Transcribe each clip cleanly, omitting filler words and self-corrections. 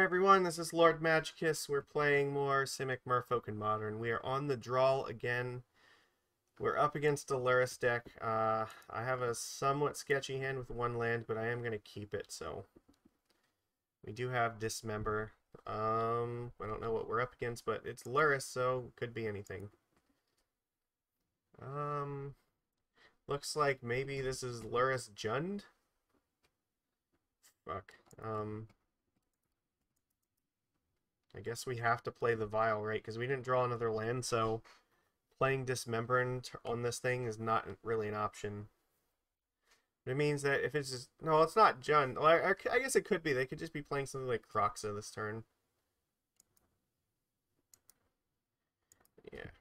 everyone, this is Lord Magicus. We're playing more Simic Merfolk in Modern. We are on the draw again. We're up against a Luris deck. I have a somewhat sketchy hand with one land, but I am going to keep it, so... We do have Dismember. I don't know what we're up against, but it's Luris, so it could be anything. Looks like maybe this is Luris Jund? Fuck. I guess we have to play the Vial, right? Because we didn't draw another land, so playing Dismember on this thing is not really an option. It means that if it's just... No, it's not Jund. Well, I guess it could be. They could just be playing something like Kroxa this turn. Yeah.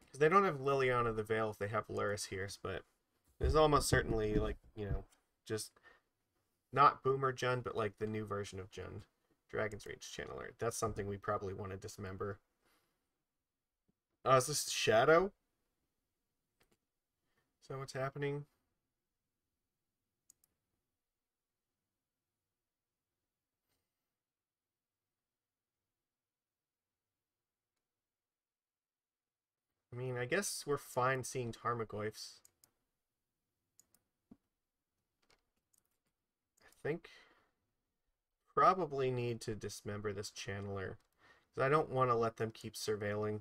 Because they don't have Liliana the Veil if they have Luris here, but there's almost certainly, like, you know, just not Boomer Jund, but like the new version of Jund. Dragon's Rage Channeler. That's something we probably want to dismember. Is this Shadow? Is that what's happening? I mean, I guess we're fine seeing Tarmogoyfs. I think probably need to dismember this Channeler, because I don't want to let them keep surveilling.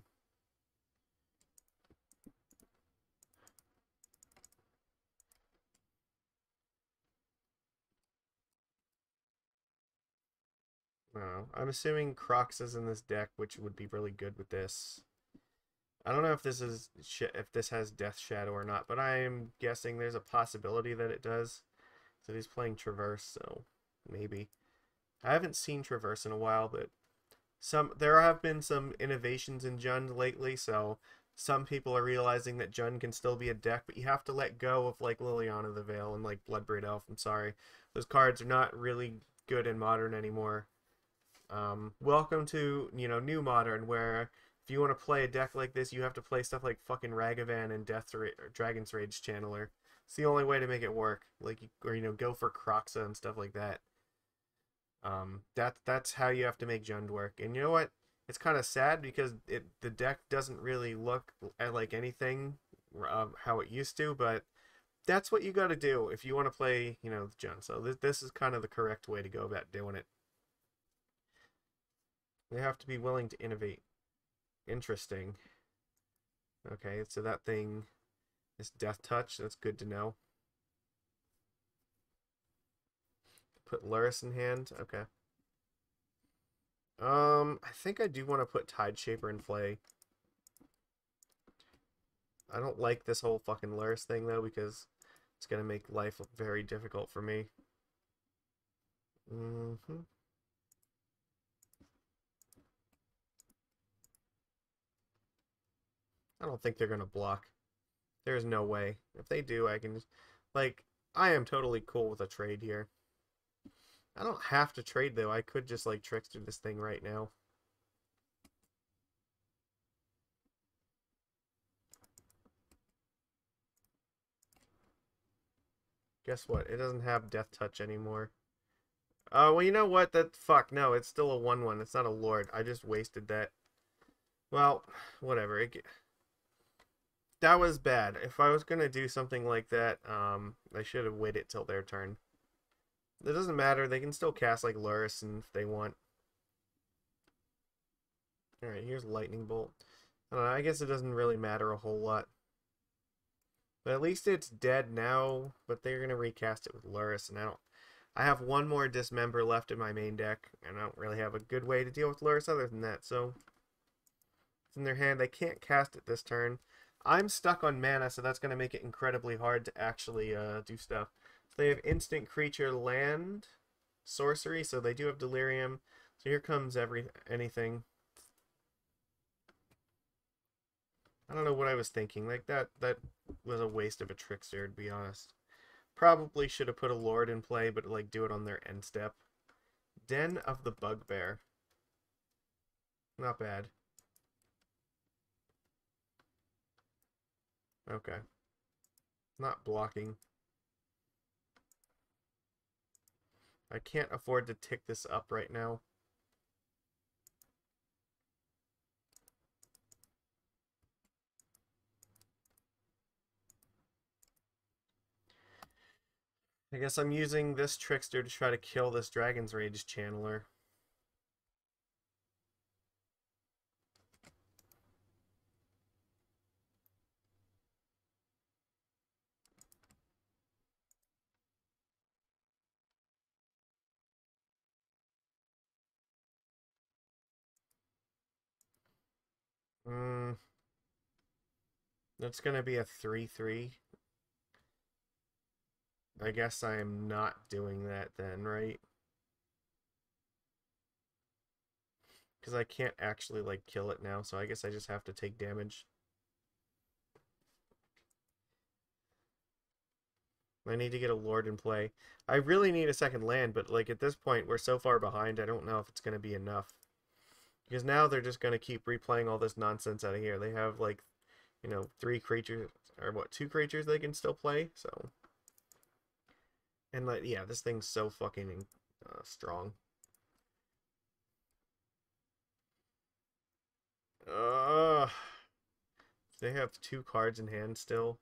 No, I'm assuming Kroxa's in this deck, which would be really good with this. I don't know if this has Death Shadow or not, but I am guessing there's a possibility that it does. So he's playing Traverse, so maybe. I haven't seen Traverse in a while, but there have been some innovations in Jund lately, so some people are realizing that Jund can still be a deck, but you have to let go of like Liliana the Veil and like Bloodbraid Elf. I'm sorry, those cards are not really good in Modern anymore. Welcome to, you know, New Modern, where if you want to play a deck like this, you have to play stuff like fucking Ragavan and Dragon's Rage Channeler. It's the only way to make it work. Like, or, you know, go for Kroxa and stuff like that. That's how you have to make Jund work. And you know what? It's kind of sad because the deck doesn't really look like anything how it used to, but that's what you got to do if you want to play, you know, Jund. So this is kind of the correct way to go about doing it. They have to be willing to innovate. Interesting. Okay, so that thing is Death Touch. That's good to know. Put Luris in hand. Okay. I think I do want to put Tideshaper in play. I don't like this whole fucking Luris thing, though, because it's going to make life very difficult for me. I don't think they're going to block. There's no way. If they do, I can just... Like, I am totally cool with a trade here. I don't have to trade, though. I could just, like, Trickster this thing right now. Guess what? It doesn't have Death Touch anymore. Well, you know what? Fuck, no, it's still a 1/1. It's not a Lord. I just wasted that. Well, whatever. That was bad. If I was gonna do something like that, I should have waited till their turn. It doesn't matter. They can still cast, like, Luris if they want. Alright, here's Lightning Bolt. I don't know, I guess it doesn't really matter a whole lot. But at least it's dead now, but they're gonna recast it with Luris, and I have one more Dismember left in my main deck, and I don't really have a good way to deal with Luris other than that, so it's in their hand. They can't cast it this turn. I'm stuck on mana, so that's going to make it incredibly hard to actually do stuff. So they have instant creature land sorcery, so they do have Delirium. So here comes anything. I don't know what I was thinking. Like, that was a waste of a Trickster, to be honest. Probably should have put a Lord in play, but, like, do it on their end step. Den of the Bugbear. Not bad. Okay. Not blocking. I can't afford to tick this up right now. I guess I'm using this Trickster to try to kill this Dragon's Rage Channeler. That's gonna be a 3/3. I guess I am not doing that then, right? Because I can't actually, like, kill it now, so I guess I just have to take damage. I need to get a Lord in play. I really need a second land, but, like, at this point, we're so far behind, I don't know if it's going to be enough. Because now they're just going to keep replaying all this nonsense out of here. They have, like, 3 creatures, or what, 2 creatures they can still play, so... And, like, yeah, this thing's so fucking strong. They have 2 cards in hand still.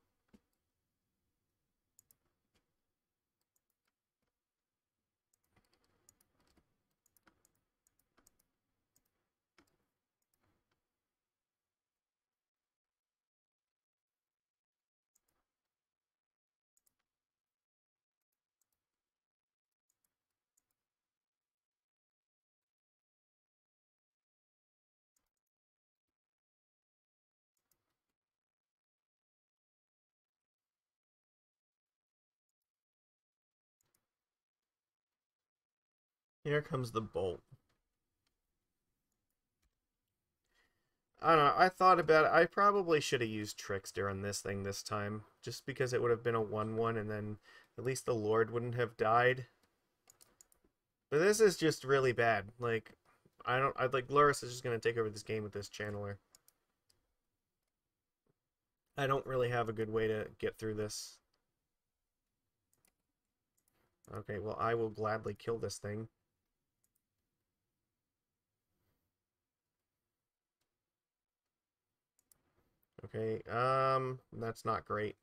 Here comes the bolt. I don't know, I thought about it. I probably should have used Trickster on this thing this time. Just because it would have been a 1/1 and then at least the Lord wouldn't have died. But this is just really bad. Like, I'd like Luris is just gonna take over this game with this channeler. I don't really have a good way to get through this. Okay, well I will gladly kill this thing. Okay, that's not great.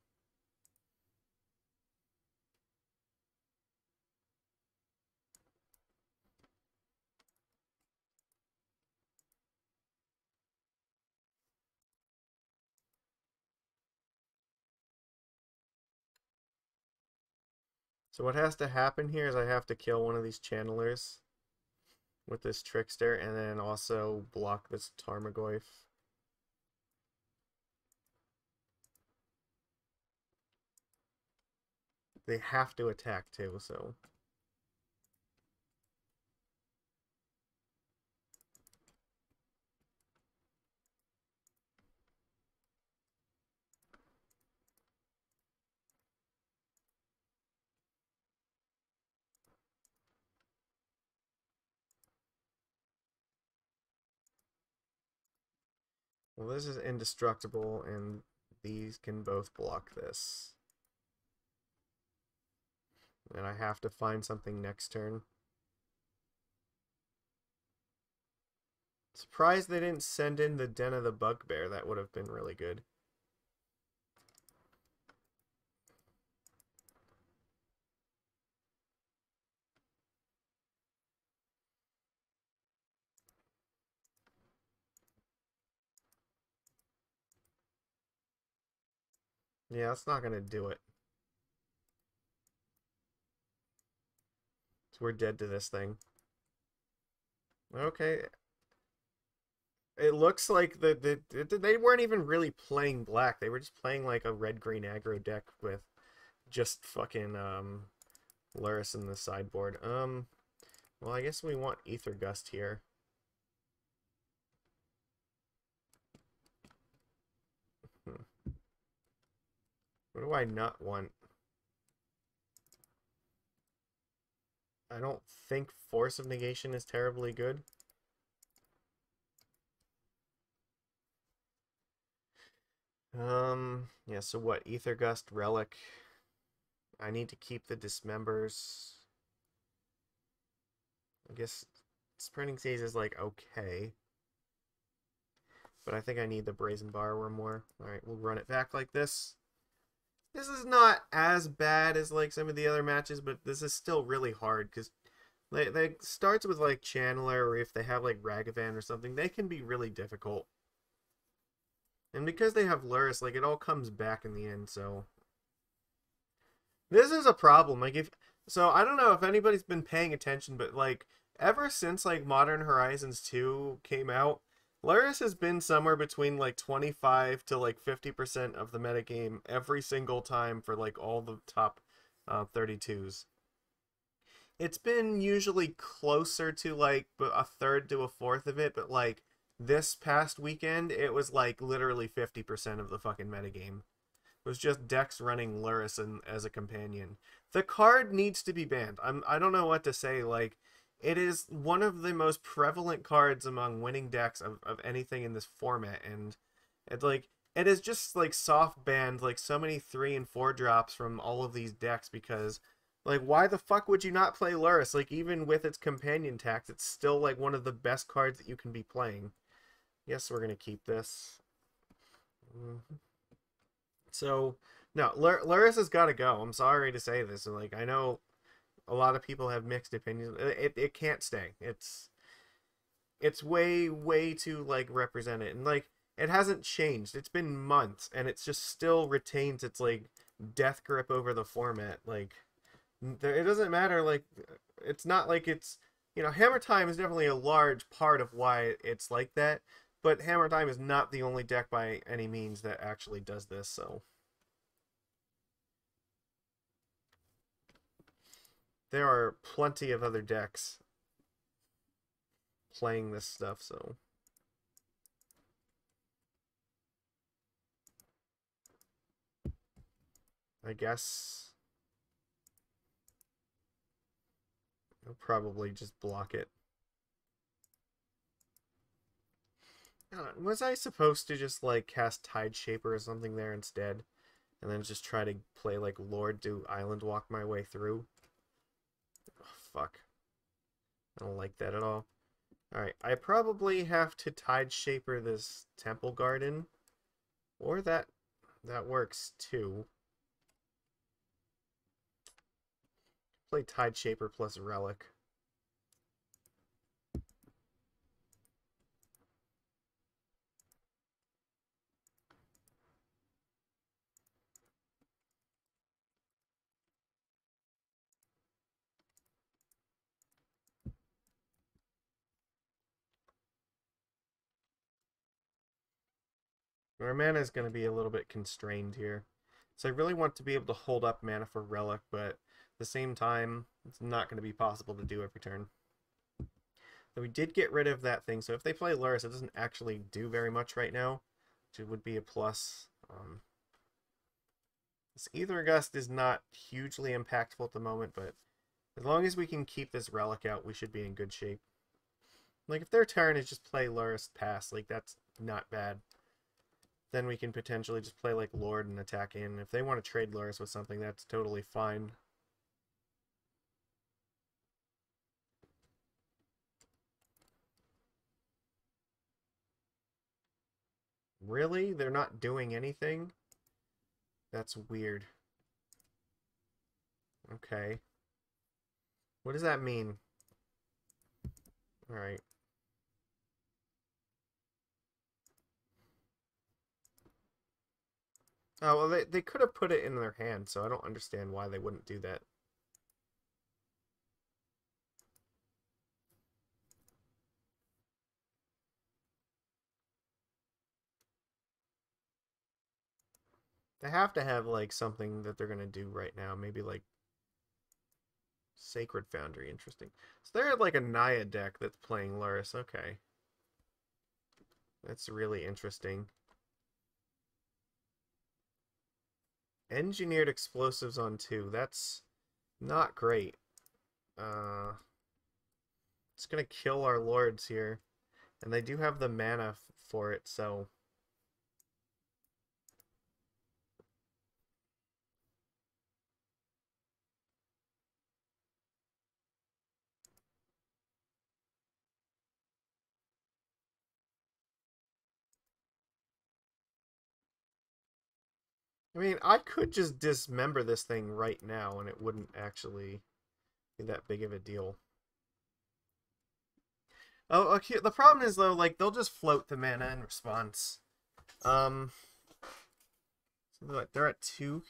So what has to happen here is I have to kill one of these channelers with this Trickster and then also block this Tarmogoyf. They have to attack too, so... Well, this is indestructible, and these can both block this. And I have to find something next turn. Surprised they didn't send in the Den of the Bugbear. That would have been really good. Yeah, that's not going to do it. So we're dead to this thing. Okay. It looks like they weren't even really playing black. They were just playing like a red-green aggro deck with just fucking Luris in the sideboard. Well, I guess we want Aether Gust here. What do I not want? I don't think Force of Negation is terribly good. Yeah, so what? Aether Gust, Relic. I need to keep the Dismembers. I guess Sprinting Seas is like okay. But I think I need the Brazen Borrower more. Alright, we'll run it back like this. This is not as bad as like some of the other matches, but this is still really hard because they starts with like Channeler, or if they have like Ragavan or something, they can be really difficult. And because they have Lurrus, like it all comes back in the end. So this is a problem. Like if so, I don't know if anybody's been paying attention, but like ever since like Modern Horizons 2 came out, Lurrus has been somewhere between like 25 to like 50% of the metagame every single time for like all the top 32s. It's been usually closer to like a third to a fourth of it, but like this past weekend, it was like literally 50% of the fucking metagame. It was just decks running Lurrus as a companion. The card needs to be banned. I don't know what to say. Like, it is one of the most prevalent cards among winning decks of anything in this format, and it's like it is just like soft banned like so many 3 and 4 drops from all of these decks because like why the fuck would you not play Lurrus? Like even with its companion tax, it's still like one of the best cards that you can be playing. Yes, we're gonna keep this. So no, Lurrus has got to go. I'm sorry to say this. Like I know a lot of people have mixed opinions. It can't stay. It's way too like represented, and like it hasn't changed. It's been months, and it's just still retains its like death grip over the format. Like it doesn't matter. Like it's not like it's Hammer Time is definitely a large part of why it's like that. But Hammer Time is not the only deck by any means that actually does this. So there are plenty of other decks playing this stuff. So I guess I'll probably just block it. Was I supposed to just like cast Tide Shaper or something there instead? And then just try to play like Lord do Island Walk my way through? Oh, fuck. I don't like that at all. Alright, I probably have to Tide Shaper this Temple Garden. Or that works too. Play Tide Shaper plus Relic. Our mana is going to be a little bit constrained here. So I really want to be able to hold up mana for Relic, but at the same time, it's not going to be possible to do every turn. So we did get rid of that thing, so if they play Lurrus, it doesn't actually do very much right now, which would be a plus. This Aether Gust is not hugely impactful at the moment, but as long as we can keep this Relic out, we should be in good shape. Like, if their turn is just play Lurrus pass, like, that's not bad. Then we can potentially just play, like, Lord and attack in. If they want to trade Lurrus with something, that's totally fine. Really? They're not doing anything? That's weird. Okay. What does that mean? Alright. Oh, well, they could have put it in their hand, so I don't understand why they wouldn't do that. They have to have, like, something that they're going to do right now. Maybe, like, Sacred Foundry. Interesting. So they're like a Naya deck that's playing Lurrus. Okay. That's really interesting. Engineered explosives on 2. That's not great. It's going to kill our lords here. And they do have the mana for it, so... I mean, I could just dismember this thing right now and it wouldn't actually be that big of a deal. Oh, okay. The problem is though, like they'll just float the mana in response. So they're at 2.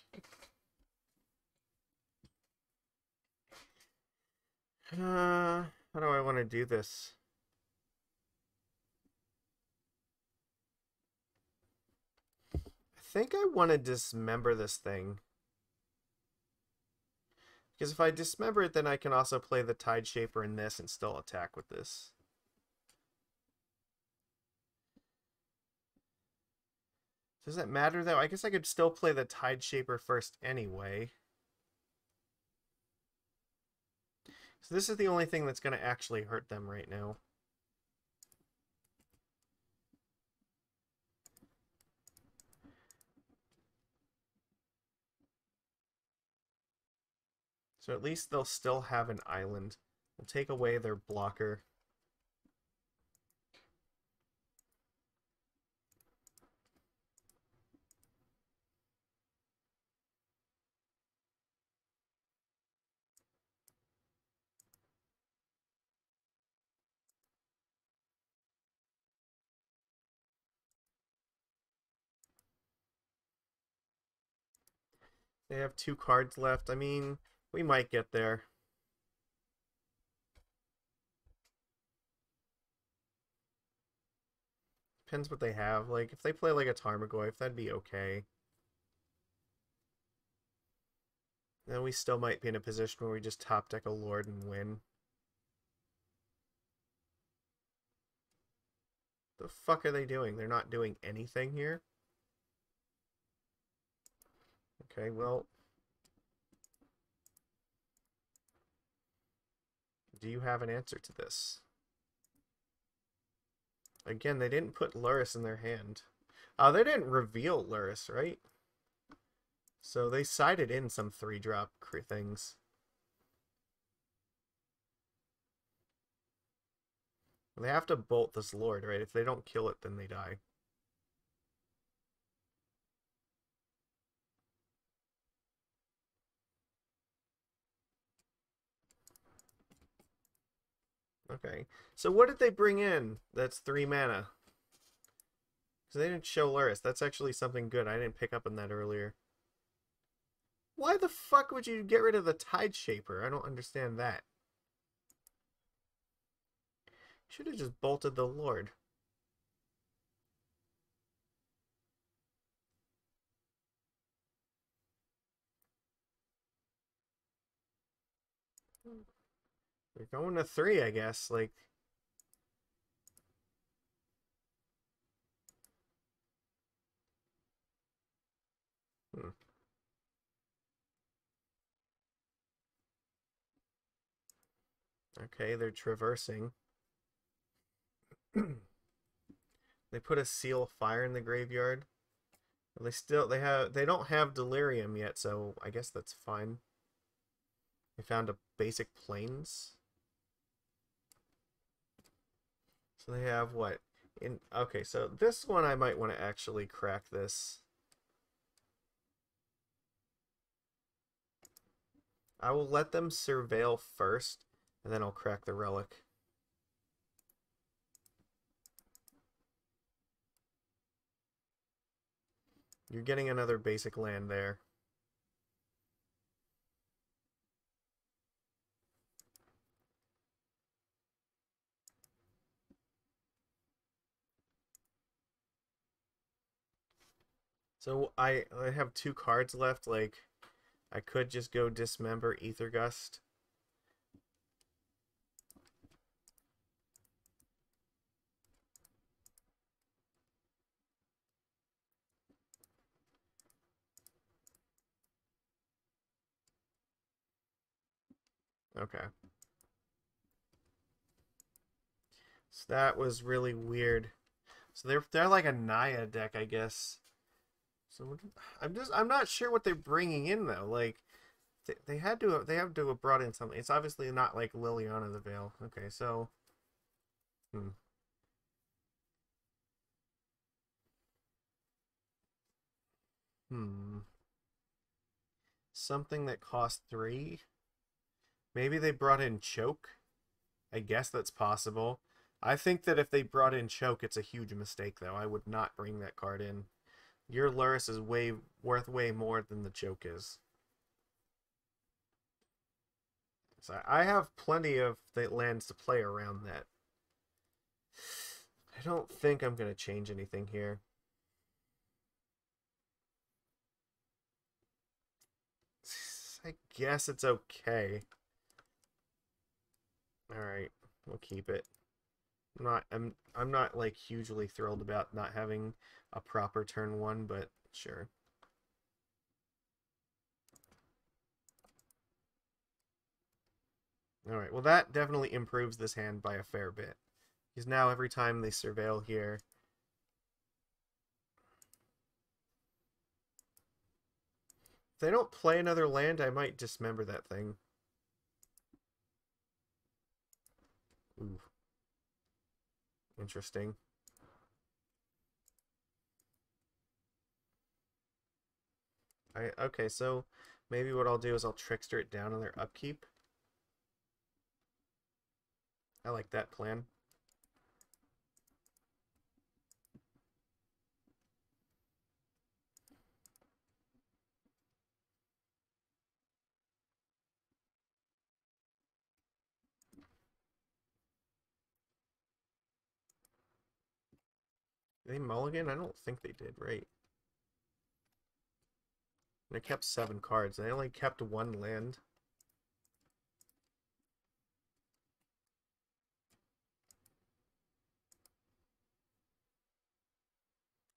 How do I want to do this? I think I want to dismember this thing. Because if I dismember it, then I can also play the Tide Shaper in this and still attack with this. Does that matter though? I guess I could still play the Tide Shaper first anyway. So this is the only thing that's going to actually hurt them right now. So at least they'll still have an island. We'll take away their blocker. They have 2 cards left. I mean, we might get there. Depends what they have. Like, if they play like a Tarmogoyf, that'd be okay. Then we still might be in a position where we just top deck a Lord and win. The fuck are they doing? They're not doing anything here? Okay, well... do you have an answer to this? Again, they didn't put Luris in their hand. They didn't reveal Luris, right? So they sided in some 3-drop things. They have to bolt this Lord, right? If they don't kill it, then they die. Okay. So what did they bring in that's 3 mana? Because they didn't show Luris. That's actually something good. I didn't pick up on that earlier. Why the fuck would you get rid of the Tide Shaper? I don't understand that. Should have just bolted the Lord. They're going to 3, I guess. Like... hmm. Okay, they're traversing. They put a Seal of Fire in the graveyard. They don't have Delirium yet, so I guess that's fine. They found a basic Plains. So they have what? Okay, so this one I might want to actually crack this. I will let them surveil first, and then I'll crack the Relic. You're getting another basic land there. So I have 2 cards left. Like, I could just go Dismember Aether Gust. Okay. So that was really weird. So they're like a Naya deck, I guess. So I'm not sure what they're bringing in though. Like they have to have brought in something. It's obviously not like Liliana the Veil. Okay, so hmm. Hmm. something that costs 3. Maybe they brought in Choke. I guess that's possible. I think that if they brought in Choke, it's a huge mistake, though. I would not bring that card in. Your Lurrus is worth way more than the Choke is. So I have plenty of the lands to play around that. I don't think I'm going to change anything here. I guess it's okay. Alright, we'll keep it. I'm not like hugely thrilled about not having a proper turn 1, but sure. Alright, well that definitely improves this hand by a fair bit. Because now every time they surveil here... If they don't play another land, I might dismember that thing. Ooh. Interesting. Okay, so maybe what I'll do is I'll Trickster it down on their upkeep. I like that plan. Did they mulligan? I don't think they did, right? They kept 7 cards. They only kept 1 land.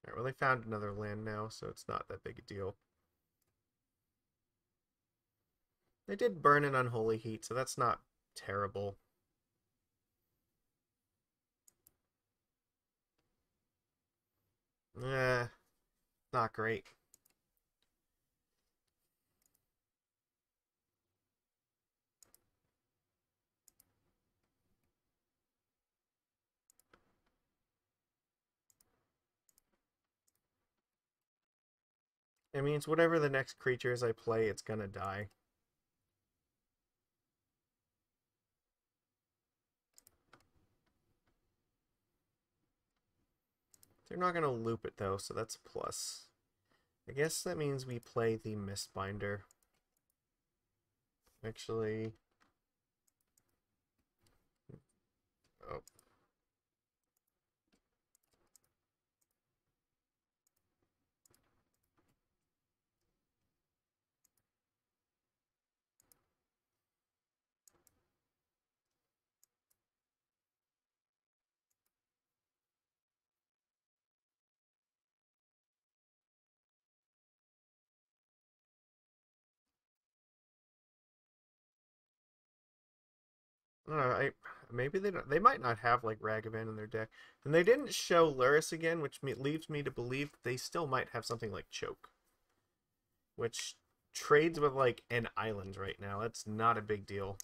Alright, well they found another land now, so it's not that big a deal. They did burn an Unholy Heat, so that's not terrible. Not great. It means whatever the next creatures I play, it's gonna die. They're not gonna loop it though, so that's a plus. I guess that means we play the Mistbinder. Actually... Oh. I don't know, maybe they might not have like Ragavan in their deck. And they didn't show Lurrus again, which leaves me to believe they still might have something like Choke. Which trades with like an island right now. That's not a big deal.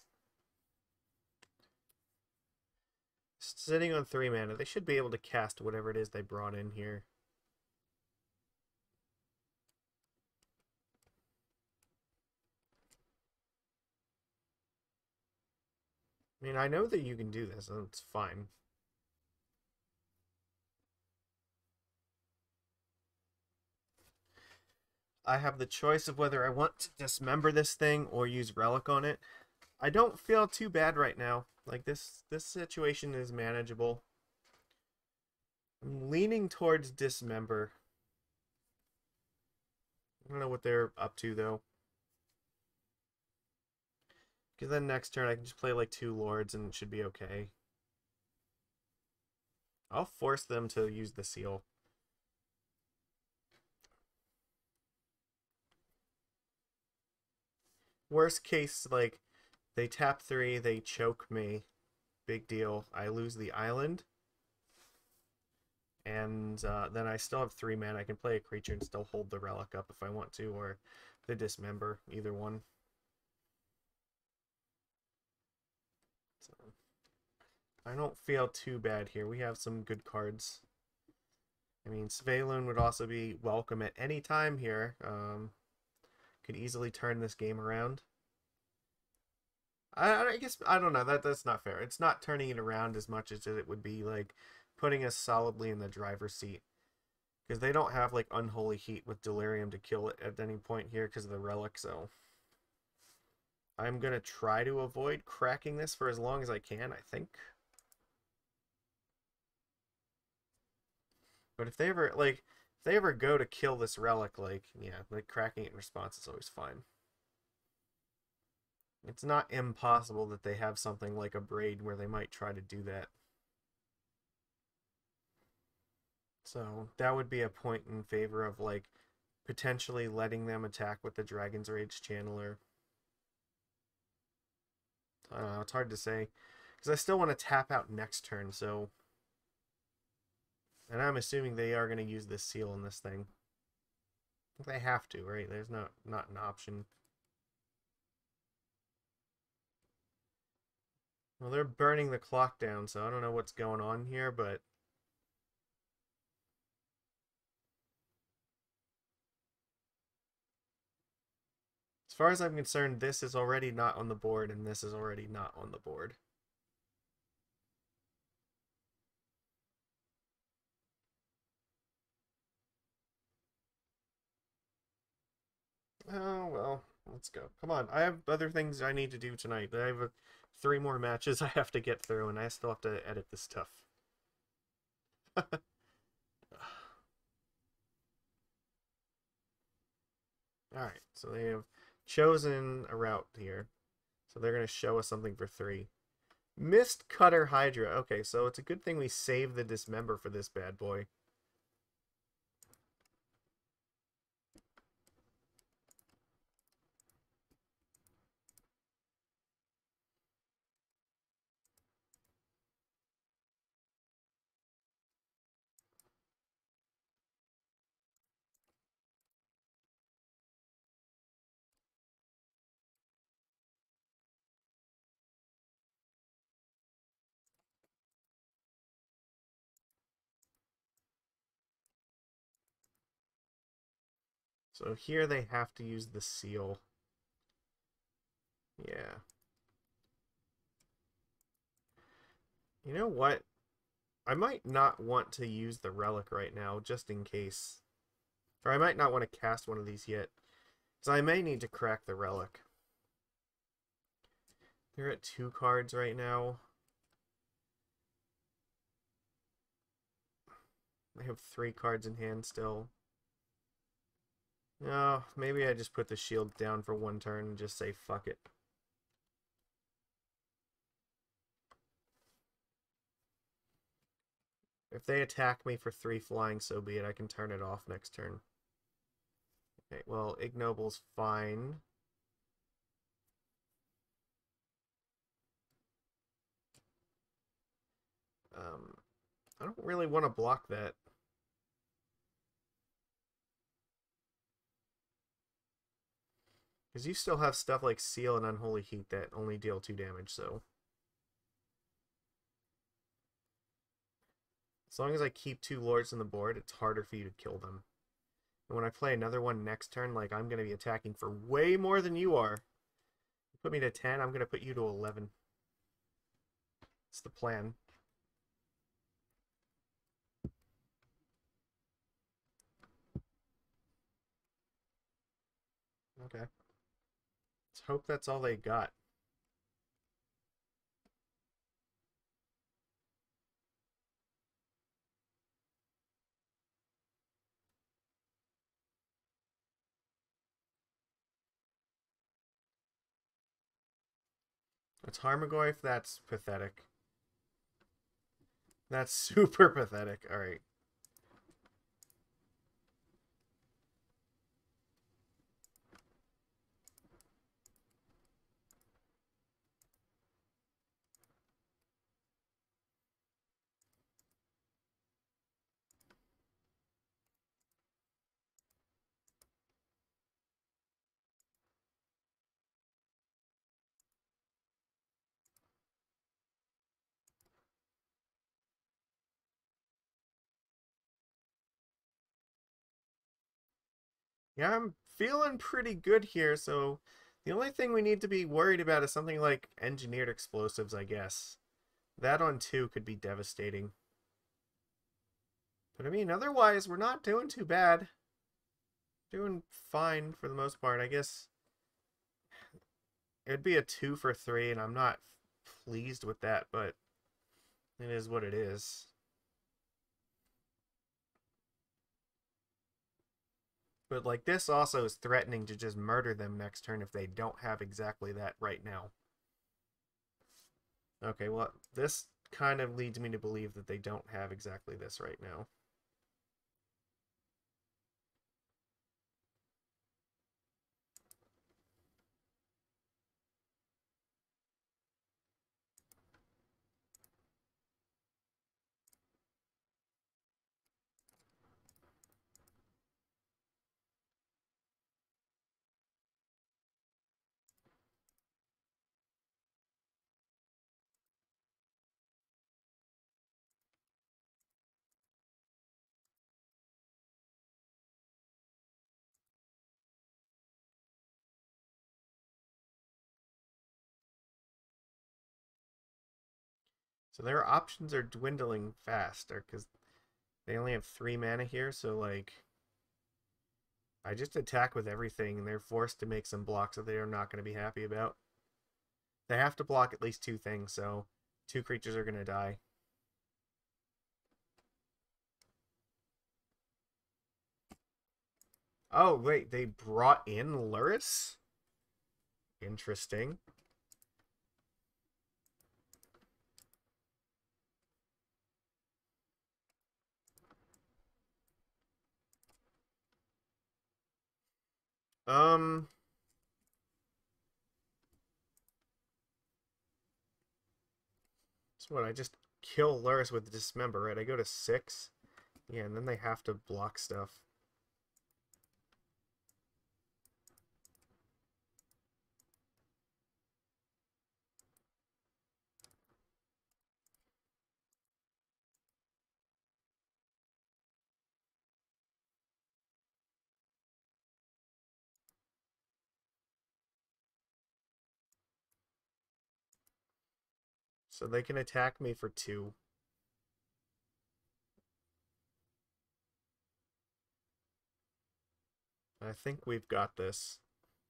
Sitting on 3 mana, they should be able to cast whatever it is they brought in here. I mean, I know that you can do this, and it's fine. I have the choice of whether I want to dismember this thing or use Relic on it. I don't feel too bad right now. Like, this situation is manageable. I'm leaning towards Dismember. I don't know what they're up to, though. Because then next turn I can just play like 2 Lords and it should be okay. I'll force them to use the seal. Worst case, like, they tap 3, they choke me. Big deal. I lose the island. And then I still have 3 mana. I can play a creature and still hold the Relic up if I want to, or the Dismember, either one. So, I don't feel too bad here. We have some good cards. I mean, Svyelun would also be welcome at any time here. could easily turn this game around. I guess, I don't know, that's not fair. It's not turning it around as much as it would be like putting us solidly in the driver's seat. Because they don't have like Unholy Heat with Delirium to kill it at any point here because of the relic, so I'm gonna try to avoid cracking this for as long as I can, I think. But if they ever go to kill this relic, like, yeah, like cracking it in response is always fine. It's not impossible that they have something like a braid where they might try to do that. So that would be a point in favor of like potentially letting them attack with the Dragon's Rage Channeler. I don't know, it's hard to say. Because I still want to tap out next turn, so... And I'm assuming they are going to use this seal in this thing. They have to, right? There's not an option. Well, they're burning the clock down, so I don't know what's going on here, but... As far as I'm concerned, this is already not on the board, and this is already not on the board. Oh, well, let's go. Come on, I have other things I need to do tonight. I have 3 more matches I have to get through, and I still have to edit this stuff. Alright, so they have chosen a route here. So they're going to show us something for 3. Mist Cutter Hydra. Okay, so it's a good thing we saved the Dismember for this bad boy. So here they have to use the seal. Yeah. You know what? I might not want to use the relic right now, just in case. Or I might not want to cast one of these yet. So I may need to crack the relic. They're at 2 cards right now. They have 3 cards in hand still. No, maybe I just put the shield down for 1 turn and just say fuck it. If they attack me for 3 flying, so be it. I can turn it off next turn. Okay, well, Ignoble's fine. I don't really want to block that. Because you still have stuff like Seal and Unholy Heat that only deal 2 damage, so... As long as I keep 2 lords on the board, it's harder for you to kill them. And when I play another one next turn, like, I'm going to be attacking for way more than you are. You put me to 10, I'm going to put you to 11. It's the plan. Okay. Let's hope that's all they got. It's Tarmogoyf, that's pathetic. That's super pathetic. Alright. Yeah, I'm feeling pretty good here, so the only thing we need to be worried about is something like engineered explosives, I guess. That on 2 could be devastating. But I mean, otherwise, we're not doing too bad. Doing fine for the most part. I guess it'd be a 2 for 3, and I'm not pleased with that, but it is what it is. But like this also is threatening to just murder them next turn if they don't have exactly that right now. Okay, well, this kind of leads me to believe that they don't have exactly this right now. So their options are dwindling fast, because they only have 3 mana here, so like I just attack with everything and they're forced to make some blocks that they are not going to be happy about. They have to block at least 2 things, so 2 creatures are going to die. Oh, wait, they brought in Luris? Interesting. Um, so what, I just kill Luris with Dismember, right? I go to 6. Yeah, and then they have to block stuff. So they can attack me for 2. I think we've got this.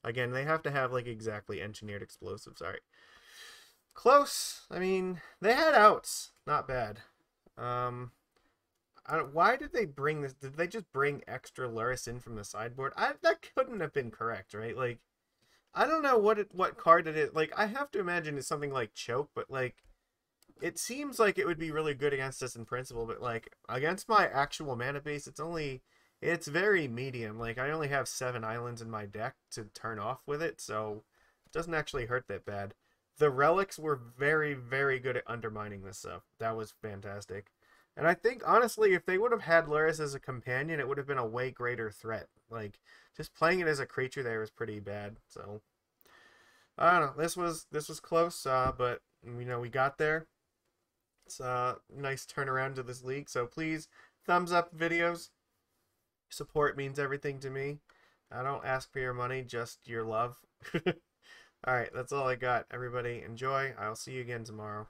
Again, they have to have like exactly engineered explosives. All right. Close. I mean, they had outs. Not bad. Why did they bring this? Did they just bring extra Luris in from the sideboard? That couldn't have been correct, right? Like, I don't know what card it is. Like, I have to imagine it's something like Choke, but like, it seems like it would be really good against us in principle, but like against my actual mana base, it's very medium. Like, I only have 7 islands in my deck to turn off with it, so it doesn't actually hurt that bad. The relics were very, very good at undermining this stuff. That was fantastic. And I think, honestly, if they would have had Luris as a companion, it would have been a way greater threat. Like, just playing it as a creature there was pretty bad. So, I don't know. This was close, but, we got there. It's a nice turnaround to this league. So, please, thumbs up videos. Support means everything to me. I don't ask for your money, just your love. Alright, that's all I got. Everybody, enjoy. I'll see you again tomorrow.